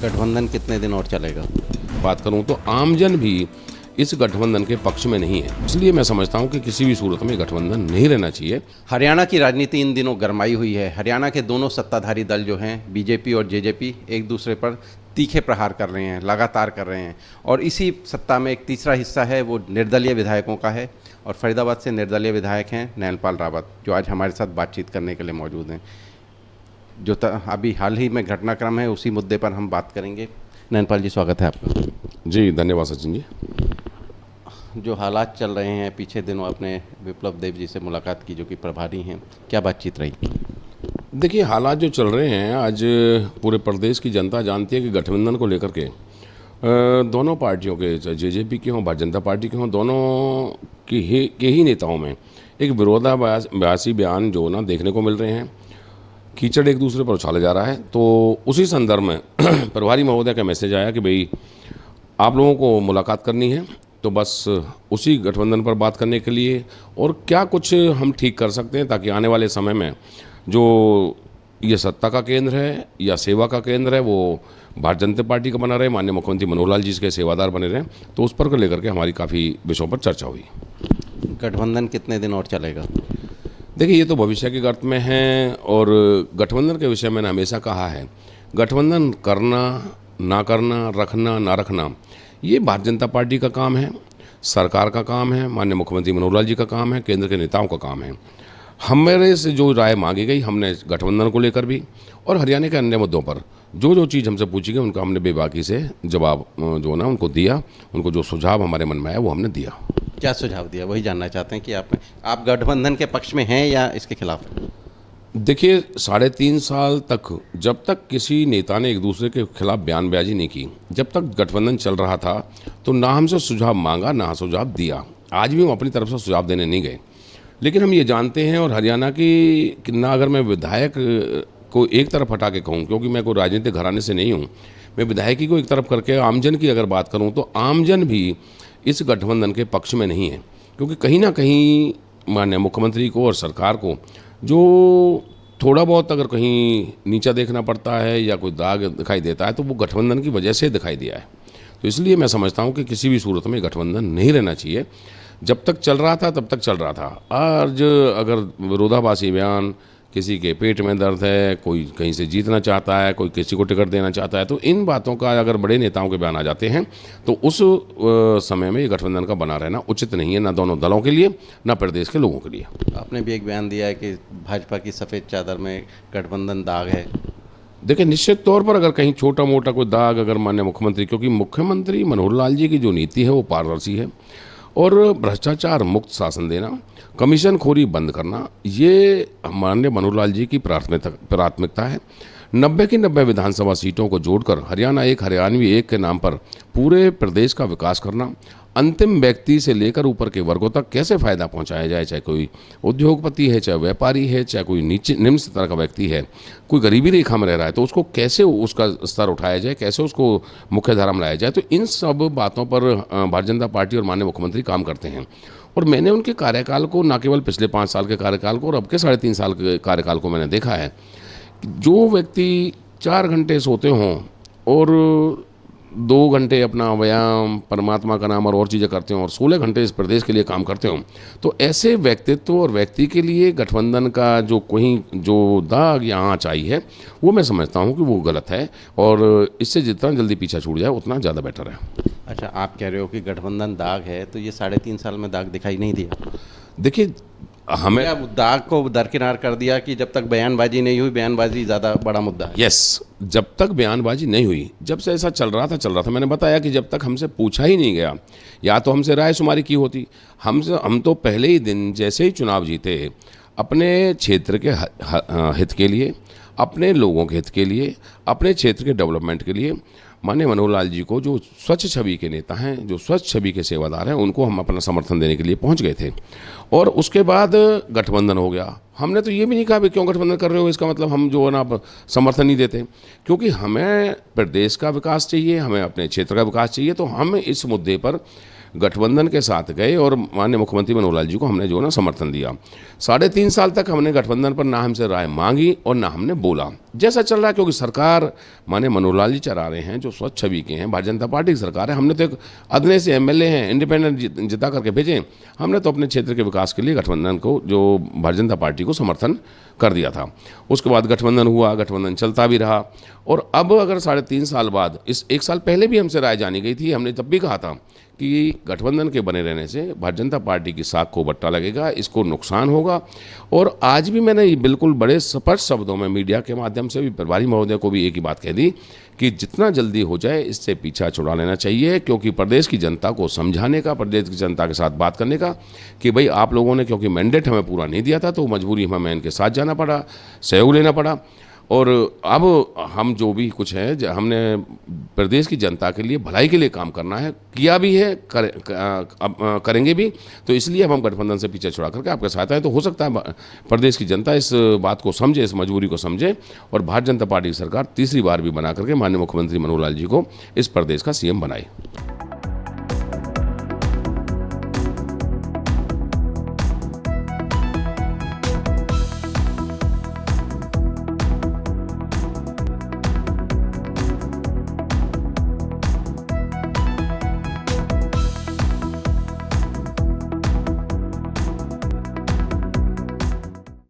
गठबंधन कितने दिन और चलेगा? बात करूं तो आमजन भी इस गठबंधन के पक्ष में नहीं है, इसलिए मैं समझता हूं कि किसी भी सूरत में गठबंधन नहीं रहना चाहिए। हरियाणा की राजनीति इन दिनों गरमाई हुई है। हरियाणा के दोनों सत्ताधारी दल जो हैं, बीजेपी और जेजेपी, एक दूसरे पर तीखे प्रहार कर रहे हैं, लगातार कर रहे हैं। और इसी सत्ता में एक तीसरा हिस्सा है, वो निर्दलीय विधायकों का है। और फरीदाबाद से निर्दलीय विधायक हैं नैनपाल रावत, जो आज हमारे साथ बातचीत करने के लिए मौजूद हैं। जो अभी हाल ही में घटनाक्रम है, उसी मुद्दे पर हम बात करेंगे। नैनपाल जी, स्वागत है आपका। जी धन्यवाद सचिन जी। जो हालात चल रहे हैं, पीछे दिनों आपने विप्लव देव जी से मुलाकात की, जो कि प्रभारी हैं, क्या बातचीत रही? देखिए, हालात जो चल रहे हैं आज पूरे प्रदेश की जनता जानती है कि गठबंधन को लेकर के दोनों पार्टियों के, चाहे जेजेपी के हों, भारतीय जनता पार्टी के हों, दोनों के ही नेताओं में एक विरोधाभासी बयान जो ना देखने को मिल रहे हैं। कीचड़ एक दूसरे पर उछाला जा रहा है। तो उसी संदर्भ में प्रभारी महोदय का मैसेज आया कि भाई आप लोगों को मुलाकात करनी है, तो बस उसी गठबंधन पर बात करने के लिए और क्या कुछ हम ठीक कर सकते हैं ताकि आने वाले समय में जो ये सत्ता का केंद्र है या सेवा का केंद्र है वो भारतीय जनता पार्टी का बना रहे, माननीय मुख्यमंत्री मनोहर लाल जी के सेवादार बने रहें। तो उस पर को लेकर के हमारी काफ़ी विषयों पर चर्चा हुई। गठबंधन कितने दिन और चलेगा? देखिए, ये तो भविष्य के गर्त में है और गठबंधन के विषय में मैंने हमेशा कहा है, गठबंधन करना ना करना, रखना ना रखना, ये भारतीय जनता पार्टी का काम है, सरकार का काम है, माननीय मुख्यमंत्री मनोहर लाल जी का काम है, केंद्र के नेताओं का काम है। हमारे से जो राय मांगी गई, हमने गठबंधन को लेकर भी और हरियाणा के अन्य मुद्दों पर जो चीज़ हमसे पूछी गई, उनका हमने बेबाकी से जवाब जो ना उनको दिया। उनको जो सुझाव हमारे मन में आया वो हमने दिया। क्या सुझाव दिया, वही जानना चाहते हैं कि आप गठबंधन के पक्ष में हैं या इसके खिलाफ हैं? देखिए, 3.5 साल तक जब तक किसी नेता ने एक दूसरे के खिलाफ बयानबाजी नहीं की, जब तक गठबंधन चल रहा था, तो ना हमसे सुझाव मांगा ना सुझाव दिया। आज भी हम अपनी तरफ से सुझाव देने नहीं गए। लेकिन हम ये जानते हैं, और हरियाणा की ना अगर मैं विधायक को एक तरफ हटा के कहूँ, क्योंकि मैं कोई राजनीतिक घराने से नहीं हूँ, मैं विधायकी को एक तरफ करके आमजन की अगर बात करूँ तो आमजन भी इस गठबंधन के पक्ष में नहीं है। क्योंकि कहीं ना कहीं माननीय मुख्यमंत्री को और सरकार को जो थोड़ा बहुत अगर कहीं नीचा देखना पड़ता है या कोई दाग दिखाई देता है, तो वो गठबंधन की वजह से दिखाई दिया है। तो इसलिए मैं समझता हूँ कि किसी भी सूरत में गठबंधन नहीं रहना चाहिए। जब तक चल रहा था तब तक चल रहा था। आज अगर विरोधाभासी बयान, किसी के पेट में दर्द है, कोई कहीं से जीतना चाहता है, कोई किसी को टिकट देना चाहता है, तो इन बातों का अगर बड़े नेताओं के बयान आ जाते हैं तो उस समय में ये गठबंधन का बना रहना उचित नहीं है, ना दोनों दलों के लिए ना प्रदेश के लोगों के लिए। आपने भी एक बयान दिया है कि भाजपा की सफ़ेद चादर में गठबंधन दाग है। देखिए, निश्चित तौर पर अगर कहीं छोटा मोटा कोई दाग अगर माननीय मुख्यमंत्री, क्योंकि मुख्यमंत्री मनोहर लाल जी की जो नीति है वो पारदर्शी है और भ्रष्टाचार मुक्त शासन देना, कमीशन खोरी बंद करना, ये माननीय मनोहर लाल जी की प्राथमिकता है। 90 की 90 विधानसभा सीटों को जोड़कर हरियाणा एक हरियाणवी एक के नाम पर पूरे प्रदेश का विकास करना, अंतिम व्यक्ति से लेकर ऊपर के वर्गों तक कैसे फ़ायदा पहुंचाया जाए, चाहे कोई उद्योगपति है, चाहे व्यापारी है, चाहे कोई निम्न स्तर का व्यक्ति है, कोई गरीबी रेखा में रह रहा है, तो उसको कैसे उसका स्तर उठाया जाए, कैसे उसको मुख्य धारा में लाया जाए। तो इन सब बातों पर भारतीय जनता पार्टी और माननीय मुख्यमंत्री काम करते हैं। और मैंने उनके कार्यकाल को, ना केवल पिछले 5 साल के कार्यकाल को और अब के 3.5 साल के कार्यकाल को मैंने देखा है। जो व्यक्ति 4 घंटे सोते हों और 2 घंटे अपना व्यायाम, परमात्मा का नाम और चीज़ें करते हों और 16 घंटे इस प्रदेश के लिए काम करते हों, तो ऐसे व्यक्तित्व और व्यक्ति के लिए गठबंधन का जो दाग या आँच आई है, वो मैं समझता हूँ कि वो गलत है और इससे जितना जल्दी पीछा छूट जाए उतना ज़्यादा बेटर है। अच्छा, आप कह रहे हो कि गठबंधन दाग है, तो ये 3.5 साल में दाग दिखाई नहीं दिया? देखिए, हमें अब दाग को दरकिनार कर दिया कि जब तक बयानबाजी नहीं हुई, बयानबाजी ज़्यादा बड़ा मुद्दा है। यस, जब तक बयानबाजी नहीं हुई, जब से ऐसा चल रहा था, मैंने बताया कि जब तक हमसे पूछा ही नहीं गया, या तो हमसे राय शुमारी की होती, हम तो पहले ही दिन जैसे ही चुनाव जीते, अपने क्षेत्र के हित के लिए, अपने लोगों के हित के लिए, अपने क्षेत्र के डेवलपमेंट के लिए माननीय मनोहर लाल जी को, जो स्वच्छ छवि के नेता हैं, जो स्वच्छ छवि के सेवादार हैं, उनको हम अपना समर्थन देने के लिए पहुंच गए थे। और उसके बाद गठबंधन हो गया। हमने तो ये भी नहीं कहा भी क्यों गठबंधन कर रहे हो, इसका मतलब हम जो है ना समर्थन नहीं देते, क्योंकि हमें प्रदेश का विकास चाहिए, हमें अपने क्षेत्र का विकास चाहिए। तो हम इस मुद्दे पर गठबंधन के साथ गए और माननीय मुख्यमंत्री मनोहर लाल जी को हमने जो है ना समर्थन दिया। 3.5 साल तक हमने गठबंधन पर ना हमसे राय मांगी और ना हमने बोला। जैसा चल रहा है, क्योंकि सरकार माननीय मनोहर लाल जी चला रहे हैं, जो स्वच्छ छवि के हैं, भारतीय जनता पार्टी की सरकार है। हमने तो एक अदने से एमएलए हैं, इंडिपेंडेंट जिता करके भेजे। हमने तो अपने क्षेत्र के विकास के लिए गठबंधन को, जो भारतीय जनता पार्टी को समर्थन कर दिया था। उसके बाद गठबंधन हुआ, गठबंधन चलता भी रहा। और अब अगर 3.5 साल बाद, इस 1 साल पहले भी हमसे राय जानी गई थी, हमने तब भी कहा था कि गठबंधन के बने रहने से भारतीय जनता पार्टी की साख को बट्टा लगेगा, इसको नुकसान होगा। और आज भी मैंने ये बिल्कुल बड़े स्पष्ट शब्दों में मीडिया के माध्यम से भी प्रभारी महोदय को भी एक ही बात कह दी कि जितना जल्दी हो जाए इससे पीछा छुड़ा लेना चाहिए, क्योंकि प्रदेश की जनता को समझाने का, प्रदेश की जनता के साथ बात करने का कि भाई आप लोगों ने क्योंकि मैंडेट हमें पूरा नहीं दिया था, तो मजबूरी हमें इनके साथ जाना पड़ा, सहयोग लेना पड़ा। और अब हम जो भी कुछ है, हमने प्रदेश की जनता के लिए, भलाई के लिए काम करना है, किया भी है, करेंगे भी। तो इसलिए हम गठबंधन से पीछे छुड़ा करके आपके साथ आए। तो हो सकता है प्रदेश की जनता इस बात को समझे, इस मजबूरी को समझे और भारतीय जनता पार्टी की सरकार तीसरी बार भी बना करके माननीय मुख्यमंत्री मनोहर लाल जी को इस प्रदेश का सीएम बनाए।